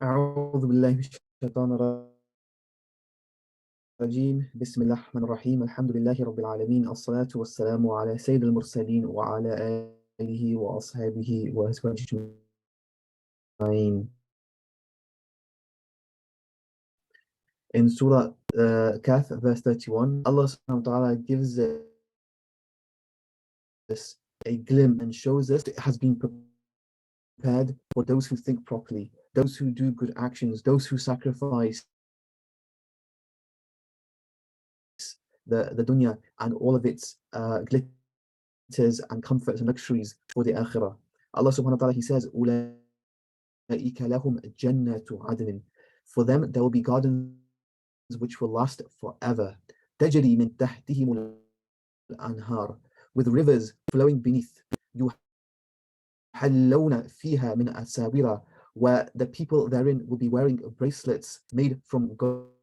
أعوذ بالله من الشيطان الرجيم بسم الله الرحمن الرحيم الحمد لله رب العالمين الصلاة والسلام على سيد المرسلين وعلى آله وأصحابه وأزواجه أجمعين. In Surah Kahf, verse 31, Allah subhanahu wa ta'ala gives us a glimpse and shows us it has been prepared for those who think properly, those who do good actions, those who sacrifice the dunya and all of its glitters and comforts and luxuries for the akhirah. Allah subhanahu wa ta'ala, He says, أُولَٰئِكَ لَهُمْ جَنَّةُ عَدْنٍ. For them, there will be gardens which will last forever. تَجْرِي مِن تَحْتِهِمُ الْأَنْهَارُ. With rivers flowing beneath. يُحَلَّوْنَ فِيهَا مِنْ أَسَاوِرَ. Where the people therein will be wearing bracelets made from gold.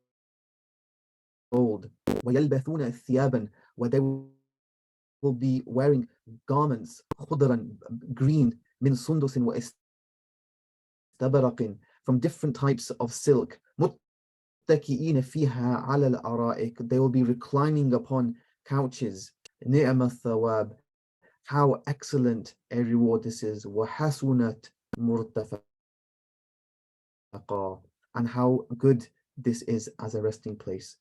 وَيَلْبَثُونَ ثِيَابًا. Where they will be wearing garments خضرا, green, من سندس واستبرق, from different types of silk. متكئين فيها على الأرائك. They will be reclining upon couches. نعم الثواب. How excellent a reward this is. وحسنت مرتفقا. And how good this is as a resting place.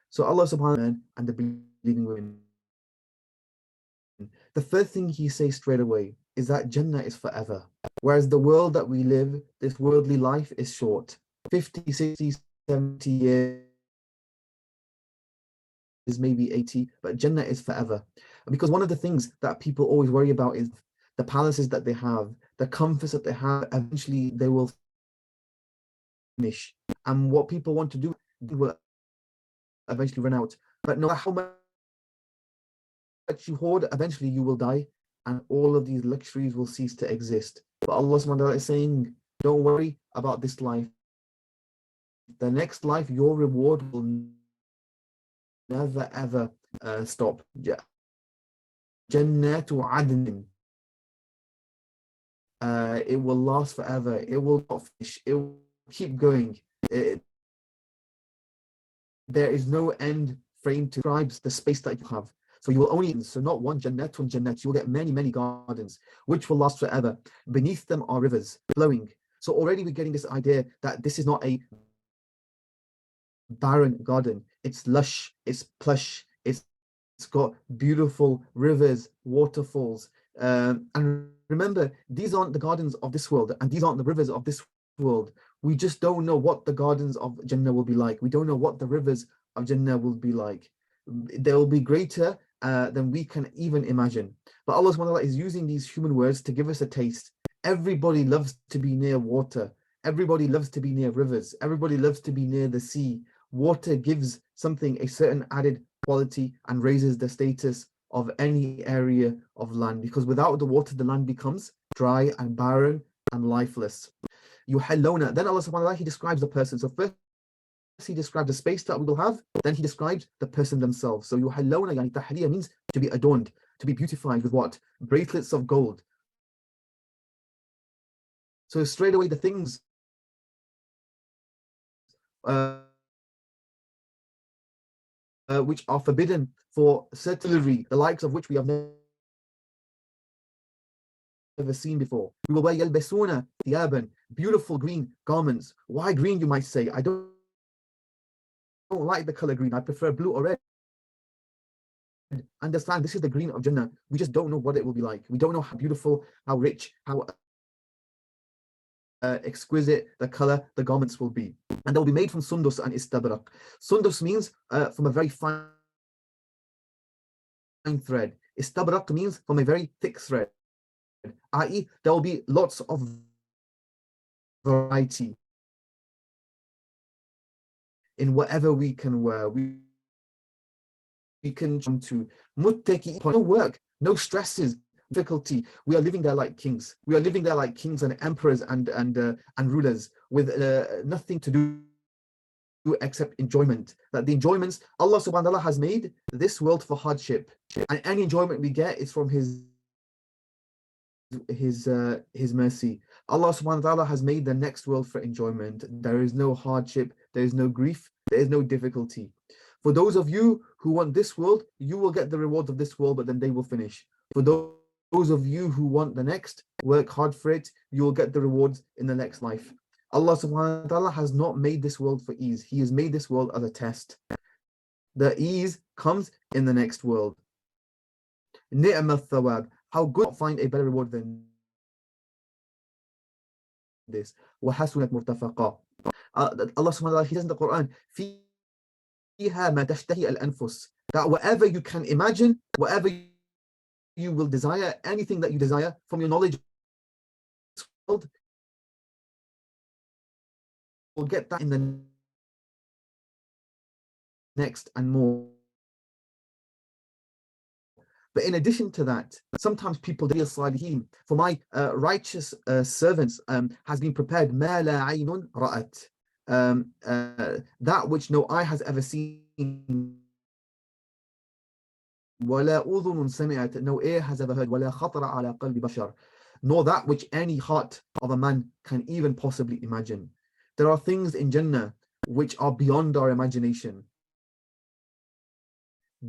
So Allah subhanahu wa ta'ala and the believing women. The first thing He says straight away is that Jannah is forever. Whereas the world that we live, this worldly life, is short. 50, 60, 70 years, maybe 80, but Jannah is forever. Because one of the things that people always worry about is the palaces that they have, the comforts that they have, eventually they will finish. And what people want to do will eventually run out. But no matter how much you hoard, eventually you will die, and all of these luxuries will cease to exist. But Allah subhanahu wa ta'ala is saying, don't worry about this life. The next life, your reward will never ever stop. Jannatu adnin. It will last forever. It will not finish. It will keep going. There is no end frame to describe the space that you have. So you will only, so not one jannatun jannat, you will get many, many gardens, which will last forever. Beneath them are rivers flowing. So already we're getting this idea that this is not a barren garden. It's lush, it's plush, it's got beautiful rivers, waterfalls. And remember, these aren't the gardens of this world, and these aren't the rivers of this world. We just don't know what the gardens of Jannah will be like. We don't know what the rivers of Jannah will be like. They will be greater than we can even imagine. But Allah subhanahu wa ta'ala is using these human words to give us a taste. Everybody loves to be near water. Everybody loves to be near rivers. Everybody loves to be near the sea. Water gives something a certain added quality and raises the status of any area of land, because without the water, the land becomes dry and barren and lifeless. Yuhallawna. Then Allah subhanahu wa ta'ala, He describes the person. So first He described the space that we will have, then He described the person themselves. So yuhallawna, yani tahliya, means to be adorned, to be beautified with what? Bracelets of gold. So straight away the things which are forbidden for certain, the likes of which we have never seen before. We will wear yalbasuna thiyaban, beautiful green garments. Why green, you might say? I don't like the color green. I prefer blue or red. Understand, this is the green of Jannah. We just don't know what it will be like. We don't know how beautiful, how rich, how exquisite the color the garments will be. And they'll be made from sundus and istabrak. Sundus means from a very fine thread. Istabrak means from a very thick thread, i.e. there will be lots of variety in whatever we can wear. We can jump to muttaki, no work, no stresses, difficulty. We are living there like kings. We are living there like kings and emperors and rulers with nothing to do except enjoyment. That the enjoyments, Allah subhanahu wa ta'ala has made this world for hardship, and any enjoyment we get is from His mercy. Allah subhanahu wa ta'ala has made the next world for enjoyment. There is no hardship, there is no grief, there is no difficulty. For those of you who want this world, you will get the rewards of this world, but then they will finish. For those of you who want the next, work hard for it, you will get the rewards in the next life. Allah subhanahu wa ta'ala has not made this world for ease. He has made this world as a test. The ease comes in the next world. Ni'ma thawab. How good to find a better reward than this. وَحَسُنَتْ مُرْتَفَقًا. Allah subhanahu wa ta'ala, He says in the Qur'an, فِيهَا مَا تَشْتَهِي الْأَنفُسِ, that whatever you can imagine, whatever you will desire, anything that you desire from your knowledge world, will get that in the next and more. But in addition to that, sometimes people say, for my righteous servants has been prepared مَا لَا عَيْنٌ رَأَتْ, that which no eye has ever seen, وَلَا أُذُنٌ سَمِعَتْ, no ear has ever heard, وَلَا خَطَرَ عَلَى قَلْبِ بَشَرٍ, nor that which any heart of a man can even possibly imagine. There are things in Jannah which are beyond our imagination,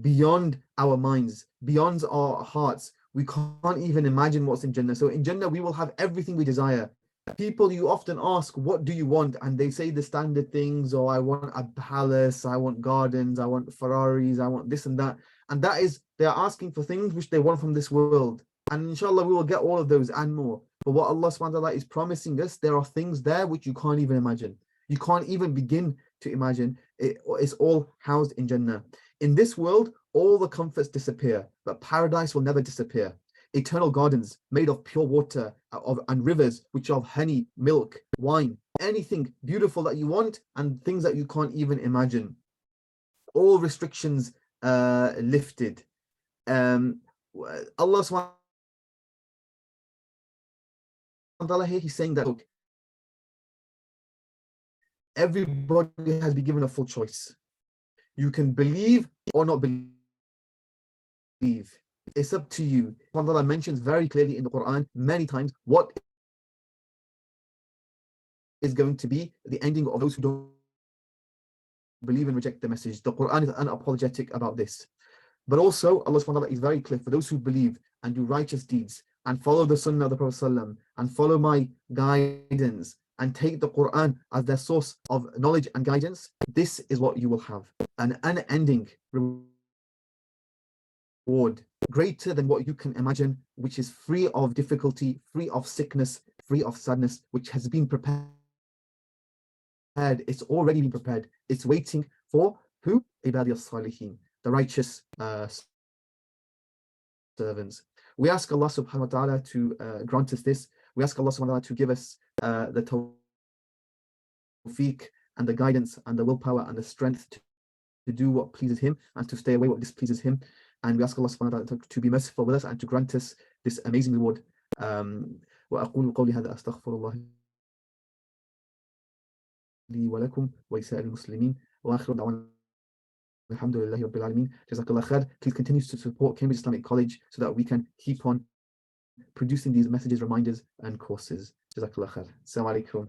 beyond our minds, beyond our hearts. We can't even imagine what's in Jannah. So in Jannah, we will have everything we desire. People, you often ask, what do you want? And they say the standard things, or I want a palace, I want gardens, I want Ferraris, I want this and that. And that is, they're asking for things which they want from this world. And inshallah, we will get all of those and more. But what Allah subhanahu wa ta'ala is promising us, there are things there which you can't even imagine. You can't even begin to imagine. It's all housed in Jannah. In this world, all the comforts disappear, but paradise will never disappear. Eternal gardens made of pure water and rivers which are of honey, milk, wine, anything beautiful that you want and things that you can't even imagine. All restrictions lifted. Allah subhanahu wa ta'ala here, He's saying that, look, everybody has been given a full choice. You can believe or not believe. It's up to you. Allah mentions very clearly in the Qur'an many times what is going to be the ending of those who don't believe and reject the message. The Qur'an is unapologetic about this. But also, Allah subhanahu wa ta'ala is very clear, for those who believe and do righteous deeds and follow the sunnah of the Prophet ﷺ, and follow my guidance and take the Qur'an as their source of knowledge and guidance, this is what you will have. An unending reward, greater than what you can imagine, which is free of difficulty, free of sickness, free of sadness, which has been prepared. It's already been prepared. It's waiting for who? Ibadi as-salihin, the righteous servants. We ask Allah subhanahu wa ta'ala to grant us this. We ask Allah subhanahu wa ta'ala to give us the tawfiq and the guidance and the willpower and the strength to do what pleases Him and to stay away what displeases Him. And we ask Allah subhanahu wa ta'ala to be merciful with us and to grant us this amazing reward. وأقول قولي هذا أستغفر الله لي ولكم ولسائر المسلمين وآخر دعوانا الحمد لله رب العالمين. Jazakallah khair. Please continue to support Cambridge Islamic College so that we can keep on producing these messages, reminders and courses. Jazakallah khair. Assalamu alaikum.